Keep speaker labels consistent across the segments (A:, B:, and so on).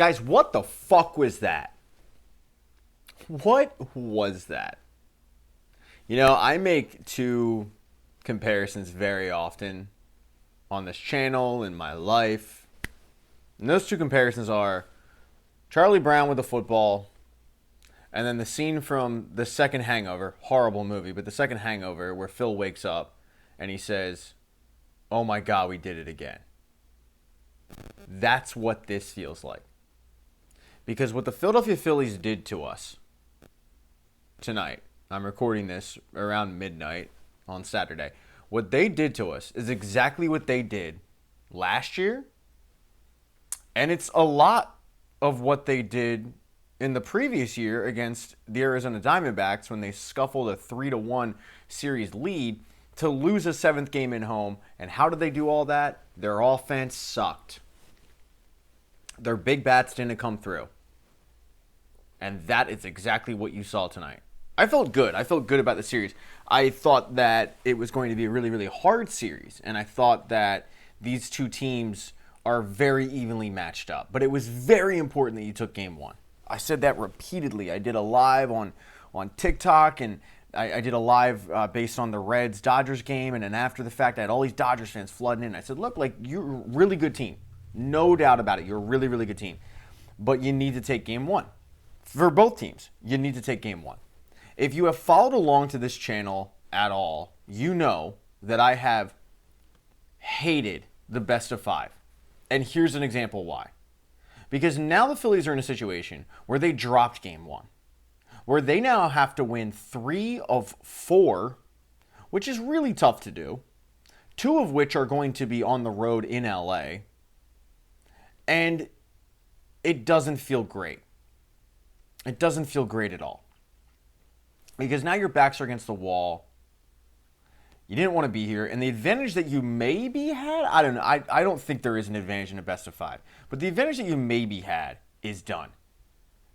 A: Guys, what the fuck was that? What was that? You know, I make two comparisons very often on this channel, in my life. And those two comparisons are Charlie Brown with the football, and then the scene from the second Hangover, horrible movie, but the second Hangover where Phil wakes up and he says, "Oh my God, we did it again." That's what this feels like. Because what the Philadelphia Phillies did to us tonight, I'm recording this around midnight on Saturday. What they did to us is exactly what they did last year. And it's a lot of what they did in the previous year against the Arizona Diamondbacks when they scuffled a 3-1 series lead to lose a seventh game at home. And how did they do all that? Their offense sucked. Their big bats didn't come through. And that is exactly what you saw tonight. I felt good. I felt good about the series. I thought that it was going to be a really, really hard series. And I thought that these two teams are very evenly matched up. But it was very important that you took game one. I said that repeatedly. I did a live on TikTok, and I did a live based on the Reds-Dodgers game. And then after the fact, I had all these Dodgers fans flooding in. I said, look, like, you're a really good team. No doubt about it. You're a really, really good team. But you need to take game one. For both teams, you need to take game one. If you have followed along to this channel at all, you know that I have hated the best of five. And here's an example why. Because now the Phillies are in a situation where they dropped game one, where they now have to win 3 of 4, which is really tough to do, 2 of which are going to be on the road in LA, and it doesn't feel great. It doesn't feel great at all. Because now your backs are against the wall. You didn't want to be here. And the advantage that you maybe had, I don't know. I don't think there is an advantage in a best of 5. But the advantage that you maybe had is done.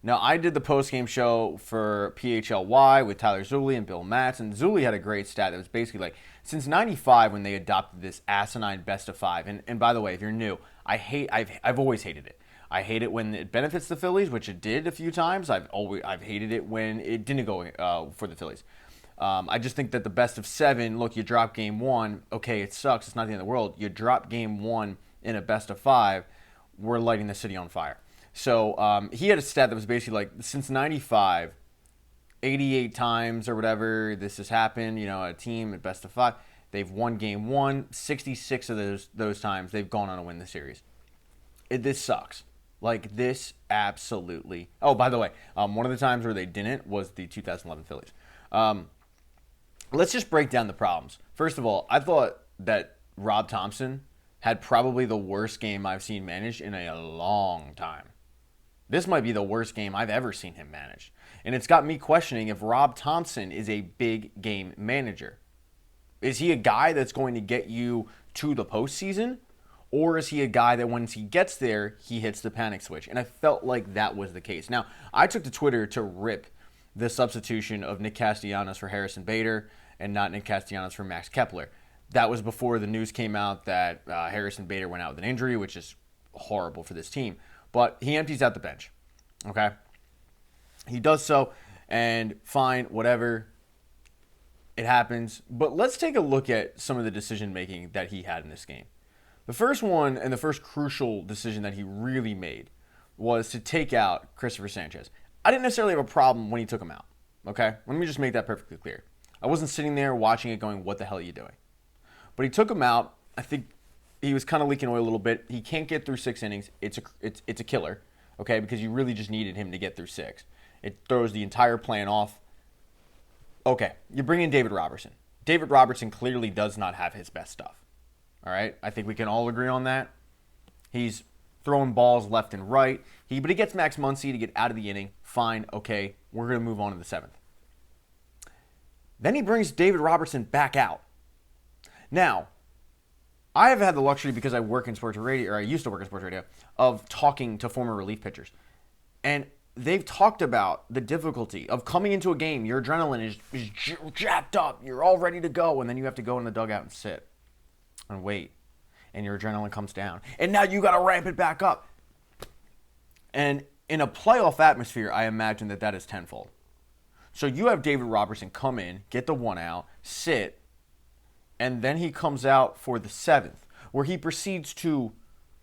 A: Now, I did the post-game show for PHLY with Tyler Zulli and Bill Matz. And Zulli had a great stat that was basically like, since 95 when they adopted this asinine best of 5. And by the way, if you're new, I've always hated it. I hate it when it benefits the Phillies, which it did a few times. I've hated it when it didn't go for the Phillies. I just think that the best of 7, look, you drop game 1. Okay, it sucks. It's not the end of the world. You drop game 1 in a best of 5. We're lighting the city on fire. So he had a stat that was basically like, since 95, 88 times or whatever this has happened, you know, a team at best of 5. They've won game 1. 66 of those times they've gone on to win the series. This sucks. Like, this absolutely... Oh, by the way, one of the times where they didn't was the 2011 Phillies. Let's just break down the problems. First of all, I thought that Rob Thompson had probably the worst game I've seen managed in a long time. This might be the worst game I've ever seen him manage. And it's got me questioning if Rob Thompson is a big game manager. Is he a guy that's going to get you to the postseason? Or is he a guy that once he gets there, he hits the panic switch? And I felt like that was the case. Now, I took to Twitter to rip the substitution of Nick Castellanos for Harrison Bader and not Nick Castellanos for Max Kepler. That was before the news came out that Harrison Bader went out with an injury, which is horrible for this team. But he empties out the bench, okay? He does so, and fine, whatever. It happens. But let's take a look at some of the decision-making that he had in this game. The first one, and the first crucial decision that he really made, was to take out Christopher Sanchez. I didn't necessarily have a problem when he took him out, okay? Let me just make that perfectly clear. I wasn't sitting there watching it going, what the hell are you doing? But he took him out. I think he was kind of leaking oil a little bit. He can't get through 6 innings. It's a killer, okay, because you really just needed him to get through 6. It throws the entire plan off. Okay, you bring in David Robertson. David Robertson clearly does not have his best stuff. All right, I think we can all agree on that. He's throwing balls left and right. But he gets Max Muncy to get out of the inning. Fine, okay, we're going to move on to the 7th. Then he brings David Robertson back out. Now, I have had the luxury, because I work in sports radio, or I used to work in sports radio, of talking to former relief pitchers. And they've talked about the difficulty of coming into a game. Your adrenaline is jacked up. You're all ready to go, and then you have to go in the dugout and sit and wait, and your adrenaline comes down. And now you got to ramp it back up. And in a playoff atmosphere, I imagine that is tenfold. So you have David Robertson come in, get the one out, sit, and then he comes out for the 7th, where he proceeds to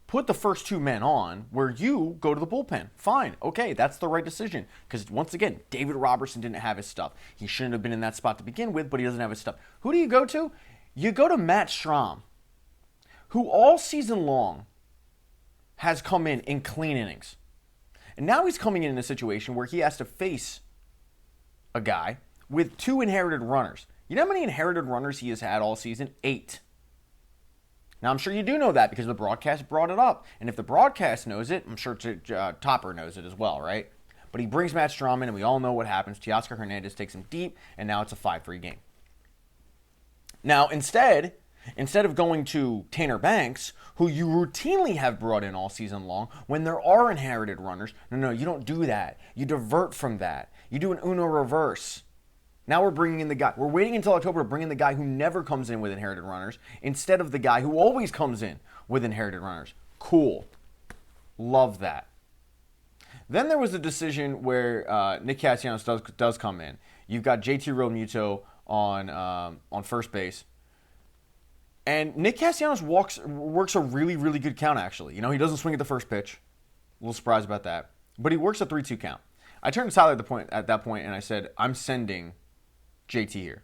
A: put the first 2 men on, where you go to the bullpen. Fine, okay, that's the right decision. Because once again, David Robertson didn't have his stuff. He shouldn't have been in that spot to begin with, but he doesn't have his stuff. Who do you go to? You go to Matt Strahm, who all season long has come in clean innings. And now he's coming in a situation where he has to face a guy with 2 inherited runners. You know how many inherited runners he has had all season? 8. Now, I'm sure you do know that because the broadcast brought it up. And if the broadcast knows it, I'm sure Topper knows it as well, right? But he brings Matt Strahm in, and we all know what happens. Teoscar Hernandez takes him deep, and now it's a 5-3 game. Now, instead of going to Tanner Banks, who you routinely have brought in all season long, when there are inherited runners, no, you don't do that. You divert from that. You do an Uno reverse. Now we're bringing in the guy. We're waiting until October to bring in the guy who never comes in with inherited runners instead of the guy who always comes in with inherited runners. Cool. Love that. Then there was a decision where Nick Castellanos does come in. You've got JT Realmuto on first base. And Nick Castellanos works a really, really good count, actually. You know, he doesn't swing at the first pitch. A little surprised about that. But he works a 3-2 count. I turned to Tyler at that point, and I said, I'm sending JT here.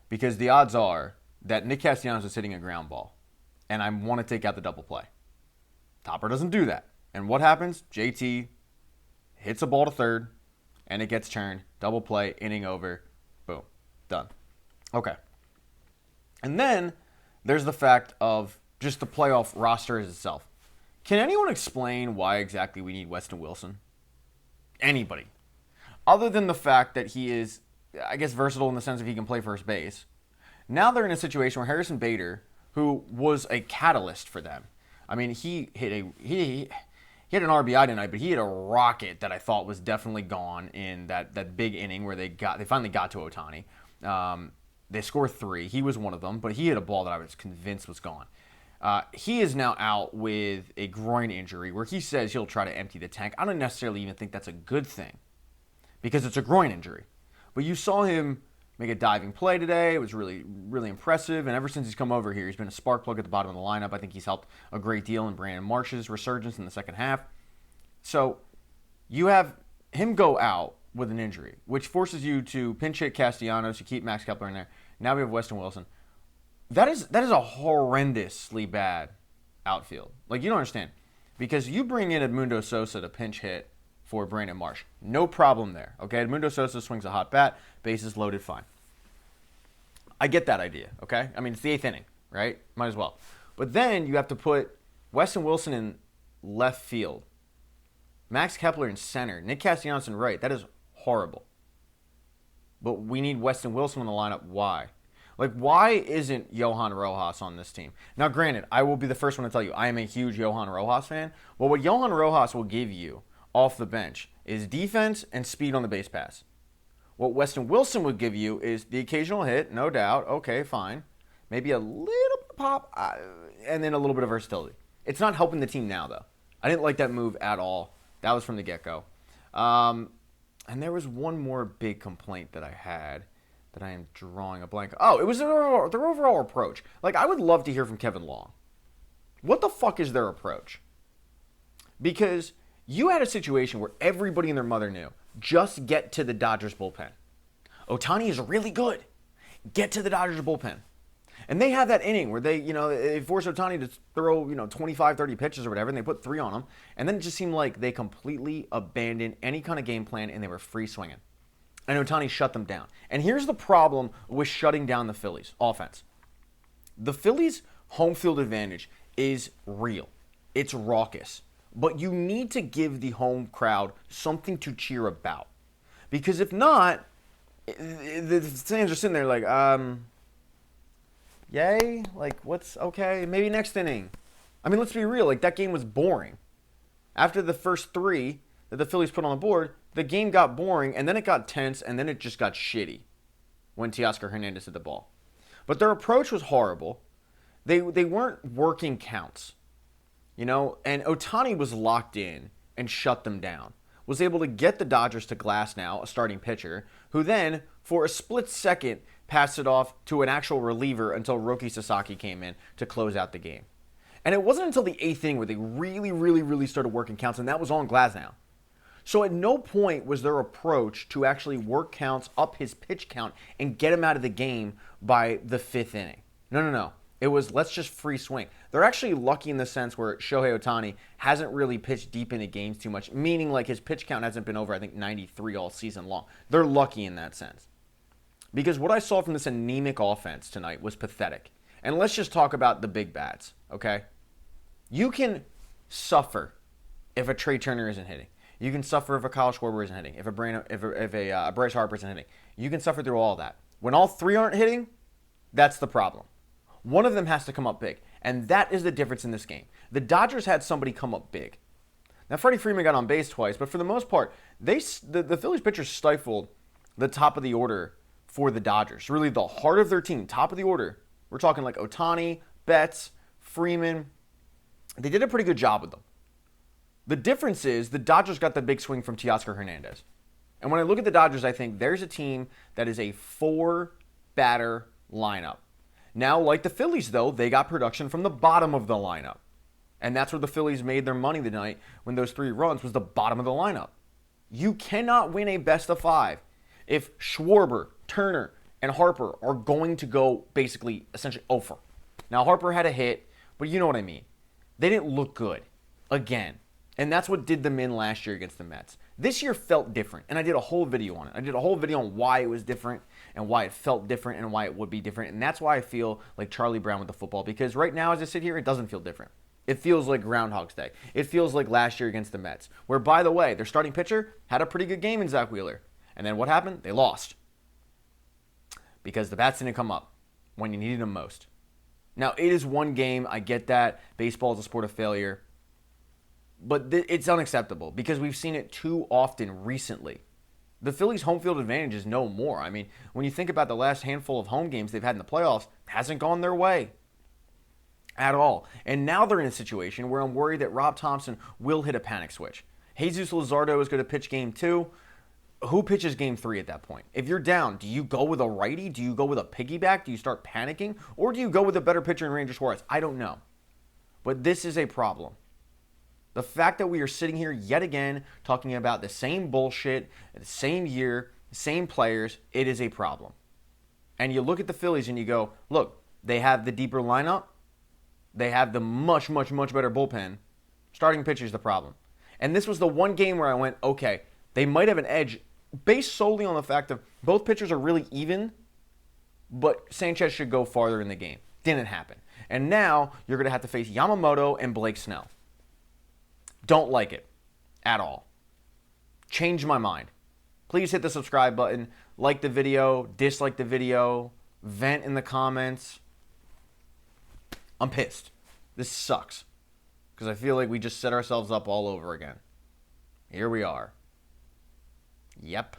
A: Because the odds are that Nick Castellanos is hitting a ground ball. And I want to take out the double play. Topper doesn't do that. And what happens? JT hits a ball to third, and it gets turned. Double play, inning over. Boom. Done. Okay. And then there's the fact of just the playoff roster as itself. Can anyone explain why exactly we need Weston Wilson? Anybody. Other than the fact that he is, I guess, versatile in the sense that he can play first base. Now they're in a situation where Harrison Bader, who was a catalyst for them. I mean, he hit an RBI tonight, but he hit a rocket that I thought was definitely gone in that big inning where they finally got to Ohtani. They scored 3. He was one of them, but he hit a ball that I was convinced was gone. He is now out with a groin injury where he says he'll try to empty the tank. I don't necessarily even think that's a good thing because it's a groin injury. But you saw him make a diving play today. It was really, really impressive. And ever since he's come over here, he's been a spark plug at the bottom of the lineup. I think he's helped a great deal in Brandon Marsh's resurgence in the second half. So you have him go out with an injury, which forces you to pinch hit Castellanos. You keep Max Kepler in there. Now we have Weston Wilson. That is a horrendously bad outfield. Like, you don't understand. Because you bring in Edmundo Sosa to pinch hit for Brandon Marsh. No problem there. Okay, Edmundo Sosa swings a hot bat. Bases loaded, fine. I get that idea, okay? I mean, it's the 8th inning, right? Might as well. But then you have to put Weston Wilson in left field. Max Kepler in center. Nick Castellanos in right. That is horrible. But we need Weston Wilson in the lineup. Why? Like, why isn't Jhoan Rojas on this team? Now, granted, I will be the first one to tell you I am a huge Jhoan Rojas fan. But what Jhoan Rojas will give you off the bench is defense and speed on the base pass. What Weston Wilson would give you is the occasional hit, no doubt. Okay, fine. Maybe a little bit of pop, and then a little bit of versatility. It's not helping the team now, though. I didn't like that move at all. That was from the get-go. And there was one more big complaint that I had that I am drawing a blank. Oh, it was their overall approach. Like, I would love to hear from Kevin Long. What the fuck is their approach? Because you had a situation where everybody and their mother knew, just get to the Dodgers bullpen. Ohtani is really good. Get to the Dodgers bullpen. And they have that inning where they force Ohtani to throw, 25, 30 pitches or whatever, and they put 3 on him. And then it just seemed like they completely abandoned any kind of game plan, and they were free swinging. And Ohtani shut them down. And here's the problem with shutting down the Phillies offense. The Phillies' home field advantage is real. It's raucous. But you need to give the home crowd something to cheer about. Because if not, the fans are sitting there like, yay? Like, what's okay? Maybe next inning. I mean, let's be real. Like, that game was boring. After the first 3 that the Phillies put on the board, the game got boring, and then it got tense, and then it just got shitty when Teoscar Hernandez hit the ball. But their approach was horrible. They weren't working counts. And Ohtani was locked in and shut them down. Was able to get the Dodgers to Glasnow, a starting pitcher, who then, for a split second, passed it off to an actual reliever until Roki Sasaki came in to close out the game. And it wasn't until the 8th inning where they really started working counts, and that was on Glasnow. So at no point was their approach to actually work counts, up his pitch count, and get him out of the game by the 5th inning. No. It was, let's just free swing. They're actually lucky in the sense where Shohei Ohtani hasn't really pitched deep into games too much, meaning like his pitch count hasn't been over, I think, 93 all season long. They're lucky in that sense. Because what I saw from this anemic offense tonight was pathetic. And let's just talk about the big bats, okay? You can suffer if a Trey Turner isn't hitting. You can suffer if a Kyle Schwarber isn't hitting, if a Bryce Harper isn't hitting. You can suffer through all that. When all three aren't hitting, that's the problem. One of them has to come up big, and that is the difference in this game. The Dodgers had somebody come up big. Now, Freddie Freeman got on base twice, but for the most part, the Phillies pitchers stifled the top of the order for the Dodgers. Really the heart of their team, top of the order. We're talking like Ohtani, Betts, Freeman. They did a pretty good job with them. The difference is the Dodgers got the big swing from Teoscar Hernandez. And when I look at the Dodgers, I think there's a team that is a 4-batter lineup. Now, like the Phillies, though, they got production from the bottom of the lineup. And that's where the Phillies made their money tonight when those 3 runs was the bottom of the lineup. You cannot win a best of 5 if Schwarber, Turner, and Harper are going to go basically essentially over. Now, Harper had a hit, but you know what I mean. They didn't look good again. And that's what did them in last year against the Mets. This year felt different, and I did a whole video on it. I did a whole video on why it was different and why it felt different and why it would be different. And that's why I feel like Charlie Brown with the football, because right now as I sit here, it doesn't feel different. It feels like Groundhog's Day. It feels like last year against the Mets, where, by the way, their starting pitcher had a pretty good game in Zach Wheeler. And then what happened? They lost because the bats didn't come up when you needed them most. Now, it is one game. I get that. Baseball is a sport of failure. But it's unacceptable because we've seen it too often recently. The Phillies' home field advantage is no more. I mean, when you think about the last handful of home games they've had in the playoffs, it hasn't gone their way at all. And now they're in a situation where I'm worried that Rob Thompson will hit a panic switch. Jesus Luzardo is going to pitch game 2. Who pitches game 3 at that point? If you're down, do you go with a righty? Do you go with a piggyback? Do you start panicking? Or do you go with a better pitcher in Ranger Suarez? I don't know. But this is a problem. The fact that we are sitting here yet again talking about the same bullshit, the same year, the same players, it is a problem. And you look at the Phillies and you go, look, they have the deeper lineup. They have the much better bullpen. Starting pitcher is the problem. And this was the one game where I went, okay, they might have an edge based solely on the fact that both pitchers are really even, but Sanchez should go farther in the game. Didn't happen. And now you're going to have to face Yamamoto and Blake Snell. Don't like it at all. Change my mind. Please hit the subscribe button, like the video, dislike the video, vent in the comments. I'm pissed. This sucks because I feel like we just set ourselves up all over again. Here we are. Yep.